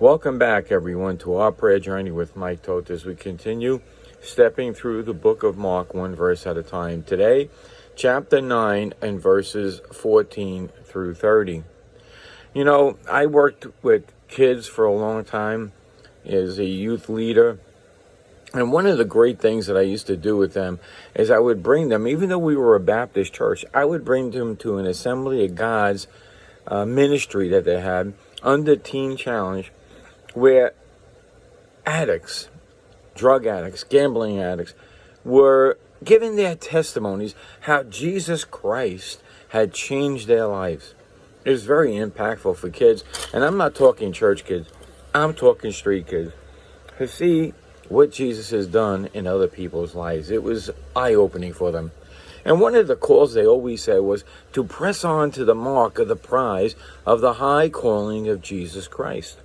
Welcome back, everyone, to our prayer journey with Mike Toth as we continue stepping through the book of Mark, one verse at a time. Today, chapter 9 and verses 14 through 30. You know, I worked with kids for a long time as a youth leader. And one of the great things that I used to do with them is I would bring them, even though we were a Baptist church, I would bring them to an Assembly of God's ministry that they had under Teen Challenge, where addicts, drug addicts, gambling addicts, were giving their testimonies how Jesus Christ had changed their lives. It was very impactful for kids. And I'm not talking church kids. I'm talking street kids. To see what Jesus has done in other people's lives. It was eye-opening for them. And one of the calls they always said was to press on to the mark of the prize of the high calling of Jesus Christ.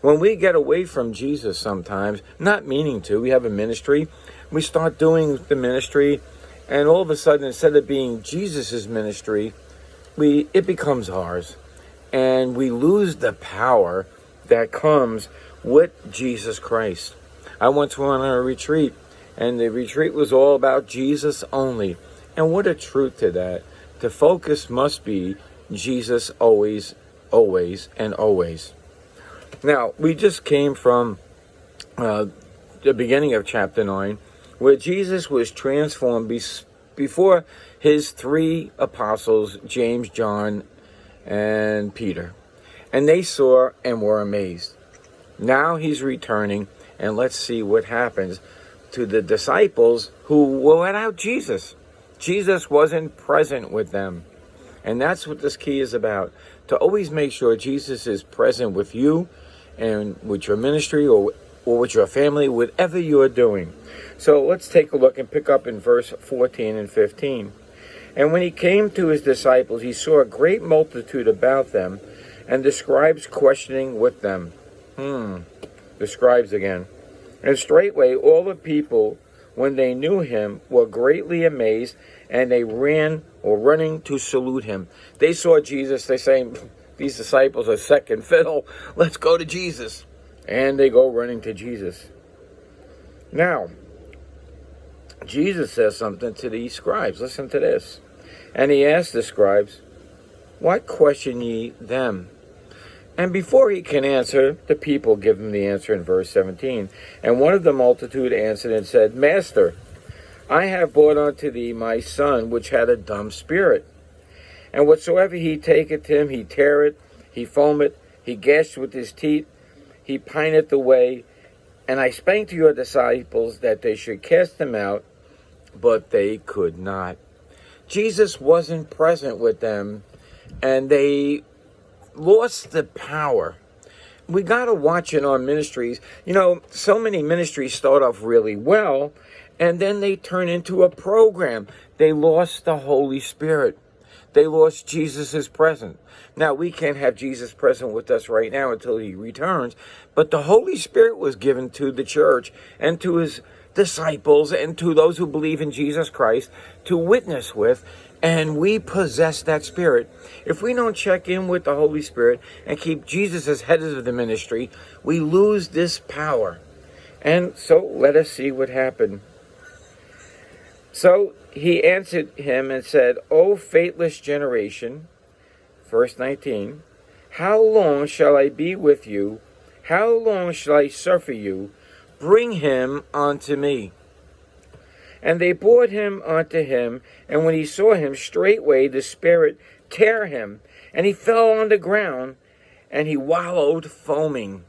When we get away from Jesus sometimes, not meaning to, we have a ministry, we start doing the ministry, and all of a sudden, instead of being Jesus's ministry, it becomes ours. And we lose the power that comes with Jesus Christ. I once went on a retreat, and the retreat was all about Jesus only. And what a truth to that. The focus must be Jesus always, always, and always. Now, we just came from the beginning of chapter 9, where Jesus was transformed before his three apostles, James, John, and Peter. And they saw and were amazed. Now he's returning, and let's see what happens to the disciples who were without Jesus. Jesus wasn't present with them. And that's what this key is about. To always make sure Jesus is present with you and with your ministry or with your family, whatever you're doing. So let's take a look and pick up in verse 14 and 15. And when he came to his disciples, he saw a great multitude about them, and the scribes questioning with them. The scribes again. And straightway all the people, when they knew him, were greatly amazed, and they running to salute him. They saw Jesus, they saying, these disciples are second fiddle, let's go to Jesus. And they go running to Jesus. Now, Jesus says something to these scribes. Listen to this. And he asked the scribes, what question ye them? And before he can answer, the people give him the answer in verse 17. And one of the multitude answered and said, Master, I have brought unto thee my son, which had a dumb spirit. And whatsoever he taketh him, he teareth, he foameth, he gasheth with his teeth, he pineth away. And I spake to your disciples that they should cast him out, but they could not. Jesus wasn't present with them, and they lost the power. We got to watch in our ministries. You know, so many ministries start off really well, and then they turn into a program. They lost the Holy Spirit. They lost Jesus' presence. Now, we can't have Jesus present with us right now until he returns, but the Holy Spirit was given to the church and to his disciples and to those who believe in Jesus Christ to witness with, and we possess that Spirit. If we don't check in with the Holy Spirit and keep Jesus as head of the ministry, we lose this power. And so let us see what happened. So he answered him and said, O faithless generation, verse 19, how long shall I be with you? How long shall I suffer you? Bring him unto me. And they brought him unto him, and when he saw him, straightway the spirit tear him, and he fell on the ground, and he wallowed foaming.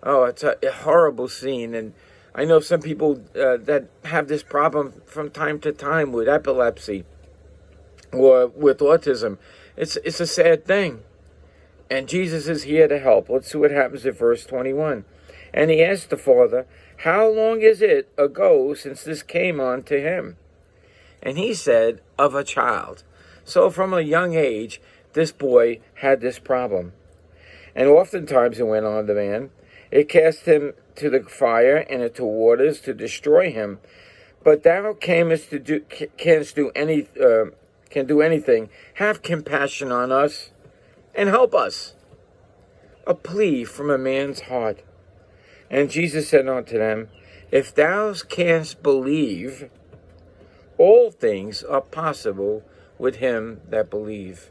Oh, it's a horrible scene, and I know some people that have this problem from time to time with epilepsy or with autism. It's a sad thing, and Jesus is here to help. Let's see what happens at verse 21. And he asked the father, how long is it ago since this came on to him? And he said, of a child. So from a young age, this boy had this problem. And oftentimes it went on the man. It cast him to the fire and into waters to destroy him. But thou camest to can do anything. Have compassion on us and help us. a plea from a man's heart. And Jesus said unto them, If thou canst believe, all things are possible with him that believe.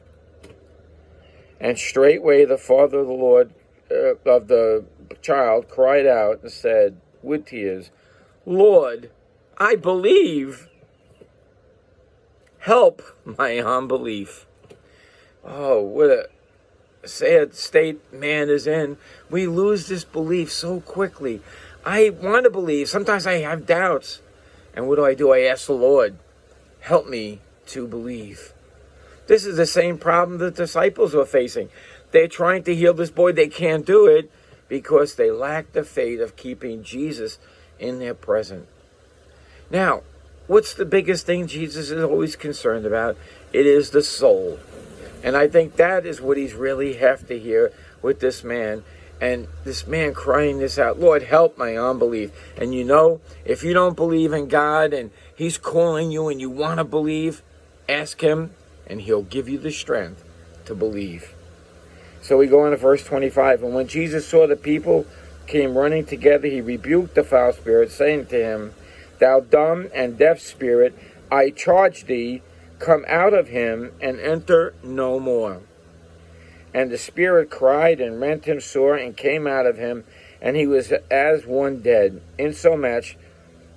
And straightway the father of the Lord of the child cried out and said with tears, Lord, I believe. Help my unbelief. Oh, what a sad state man is in. We lose this belief so quickly. I want to believe. Sometimes I have doubts. And what do? I ask the Lord, help me to believe. This is the same problem the disciples were facing. They're trying to heal this boy. They can't do it because they lack the faith of keeping Jesus in their presence. Now, what's the biggest thing Jesus is always concerned about? It is the soul. And I think that is what he's really have to hear with this man. And this man crying this out, Lord, help my unbelief. And you know, if you don't believe in God and he's calling you and you want to believe, ask him and he'll give you the strength to believe. So we go on to verse 25. And when Jesus saw the people came running together, he rebuked the foul spirit, saying to him, Thou dumb and deaf spirit, I charge thee, come out of him and enter no more. And the spirit cried and rent him sore and came out of him, and he was as one dead, insomuch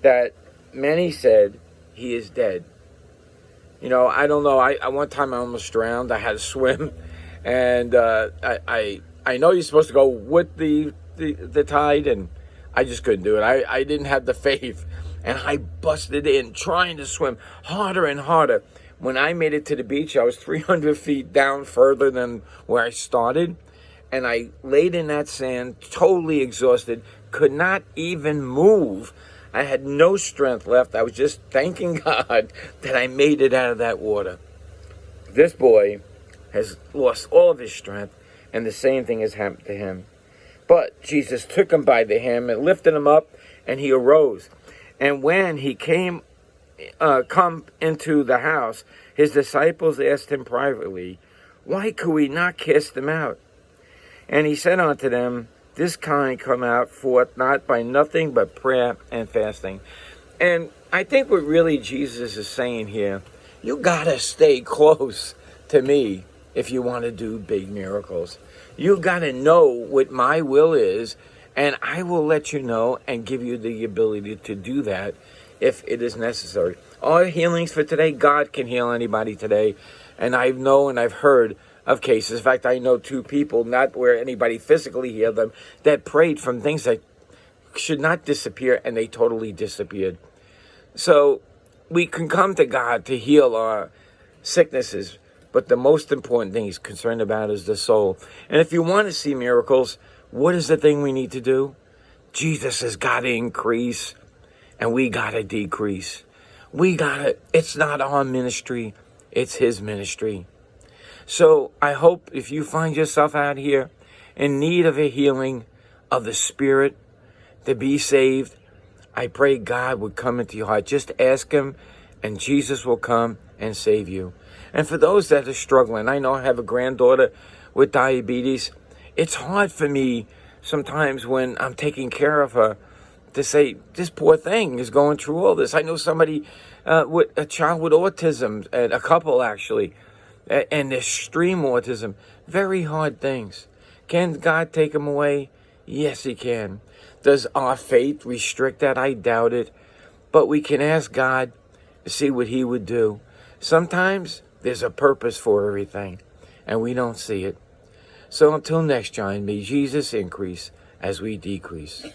that many said, He is dead. You know, I don't know. I one time I almost drowned. I had to swim, and I know you're supposed to go with the tide, and I just couldn't do it. I didn't have the faith. And I busted in trying to swim harder and harder. When I made it to the beach, I was 300 feet down further than where I started. And I laid in that sand, totally exhausted, could not even move. I had no strength left. I was just thanking God that I made it out of that water. This boy has lost all of his strength, and the same thing has happened to him. But Jesus took him by the hand and lifted him up, and he arose. And when he come into the house, his disciples asked him privately, Why could we not cast them out? And he said unto them, This kind come out forth not by nothing but prayer and fasting. And I think what really Jesus is saying here, you gotta stay close to me if you want to do big miracles. You gotta know what my will is, and I will let you know and give you the ability to do that if it is necessary. All healings for today, God can heal anybody today. And I know and I've heard of cases. In fact, I know 2 people, not where anybody physically healed them, that prayed from things that should not disappear, and they totally disappeared. So we can come to God to heal our sicknesses, but the most important thing he's concerned about is the soul. And if you want to see miracles, what is the thing we need to do? Jesus has got to increase, and we got to decrease. It's not our ministry, it's his ministry. So I hope if you find yourself out here in need of a healing of the spirit to be saved, I pray God would come into your heart. Just ask him, and Jesus will come and save you. And for those that are struggling, I know I have a granddaughter with diabetes. It's hard for me sometimes when I'm taking care of her to say, this poor thing is going through all this. I know somebody with a child with autism, and a couple actually, and extreme autism. Very hard things. Can God take them away? Yes, he can. Does our faith restrict that? I doubt it. But we can ask God to see what he would do. Sometimes there's a purpose for everything, and we don't see it. So until next time, may Jesus increase as we decrease.